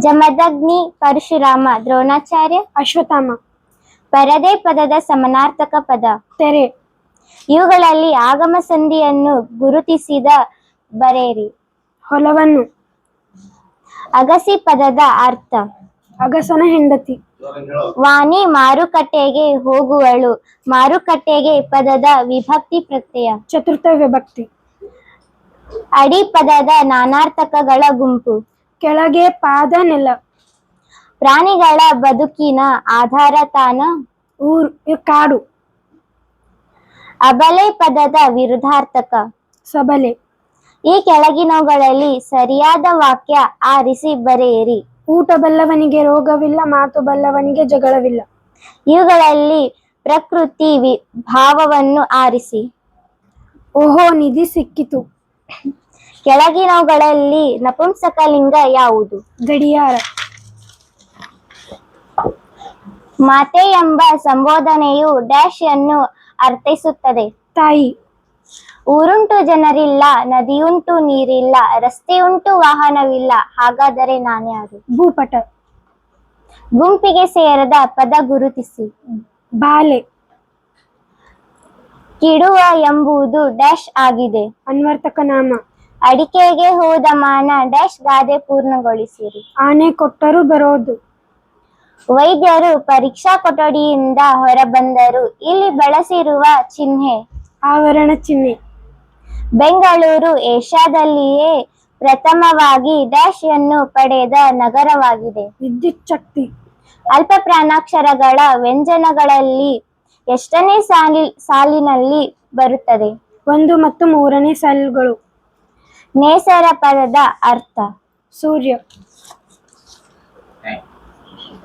ಜಮದಗ್ನಿ, ಪರಶುರಾಮ, ದ್ರೋಣಾಚಾರ್ಯ, ಅಶ್ವತ್ಥಾಮ. ಪರದೇ ಪದದ ಸಮಾನಾರ್ಥಕ ಪದ ತೆರೆ. ಇವುಗಳಲ್ಲಿ ಆಗಮ ಸಂಧಿಯನ್ನು ಗುರುತಿಸಿದ ಬರೆಯಿರಿ. ಹೊಲವನ್ನು. ಅಗಸಿ ಪದದ ಅರ್ಥ ಅಗಸನ ಹೆಂಡತಿ. ವಾಣಿ ಮಾರುಕಟ್ಟೆಗೆ ಹೋಗುವಳು. ಮಾರುಕಟ್ಟೆಗೆ ಪದದ ವಿಭಕ್ತಿ ಪ್ರತ್ಯಯ ಚತುರ್ಥ ವಿಭಕ್ತಿ. ಅಡಿ ಪದದ ನಾನಾರ್ಥಕಗಳ ಗುಂಪು. ಕೆಳಗೆ ಪಾದ ನೆಲ. ಪ್ರಾಣಿಗಳ ಬದುಕಿನ ಆಧಾರ ತಾಣ ಕಾಡು. ಅಬಲೆ ಪದದ ವಿರುದ್ಧಾರ್ಥಕ ಸಬಲೆ. ಈ ಕೆಳಗಿನವುಗಳಲ್ಲಿ ಸರಿಯಾದ ವಾಕ್ಯ ಆರಿಸಿ ಬರೆಯಿರಿ. ಊಟ ಬಲ್ಲವನಿಗೆ ರೋಗವಿಲ್ಲ, ಮಾತು ಬಲ್ಲವನಿಗೆ ಜಗಳವಿಲ್ಲ. ಇವುಗಳಲ್ಲಿ ಪ್ರಕೃತಿ ಭಾವವನ್ನು ಆರಿಸಿ. ಓಹೋ, ನಿಧಿ ಸಿಕ್ಕಿತು. ಕೆಳಗಿನವುಗಳಲ್ಲಿ ನಪುಂಸಕಲಿಂಗ ಯಾವುದು? ಗಡಿಯಾರ. ಮಾತೆ ಎಂಬ ಸಂಬೋಧನೆಯು ಡ್ಯಾಶ್ ಅನ್ನು ಅರ್ಥೈಸುತ್ತದೆ. ತಾಯಿ. ಊರುಂಟು ಜನರಿಲ್ಲ, ನದಿಯುಂಟು ನೀರಿಲ್ಲ, ರಸ್ತೆಯುಂಟು ವಾಹನವಿಲ್ಲ, ಹಾಗಾದರೆ ನಾನ್ಯಾರು? ಭೂಪಟ. ಗುಂಪಿಗೆ ಸೇರದ ಪದ ಗುರುತಿಸಿ. ಬಾಲೆ. ಕಿಡುವ ಎಂಬುದು ಡ್ಯಾಶ್ ಆಗಿದೆ. ಅನ್ವರ್ಥಕ ನಾಮ. ಅಡಿಕೆಗೆ ಹೋದ ಮಾನ ಡ್ಯಾಶ್ ಗಾದೆ ಪೂರ್ಣಗೊಳಿಸಿರಿ. ಆನೆ ಕೊಟ್ಟರು ಬರೋದು. ವೈದ್ಯರು ಪರೀಕ್ಷಾ ಕೊಠಡಿಯಿಂದ ಹೊರಬಂದರು. ಇಲ್ಲಿ ಬಳಸಿರುವ ಚಿಹ್ನೆ ಆವರಣ ಚಿಹ್ನೆ. ಬೆಂಗಳೂರು ಏಷ್ಯಾದಲ್ಲಿಯೇ ಪ್ರಥಮವಾಗಿ ಡ್ಯಾಶ್ ಅನ್ನು ಪಡೆದ ನಗರವಾಗಿದೆ. ವಿದ್ಯುತ್ ಶಕ್ತಿ. ಅಲ್ಪ ಪ್ರಾಣಾಕ್ಷರಗಳ ವ್ಯಂಜನಗಳಲ್ಲಿ ಎಷ್ಟನೇ ಸಾಲಿನಲ್ಲಿ ಬರುತ್ತದೆ? 1 ಮತ್ತು 3ನೇ ಸಾಲುಗಳು. ನೇಸರ ಪದದ ಅರ್ಥ ಸೂರ್ಯ.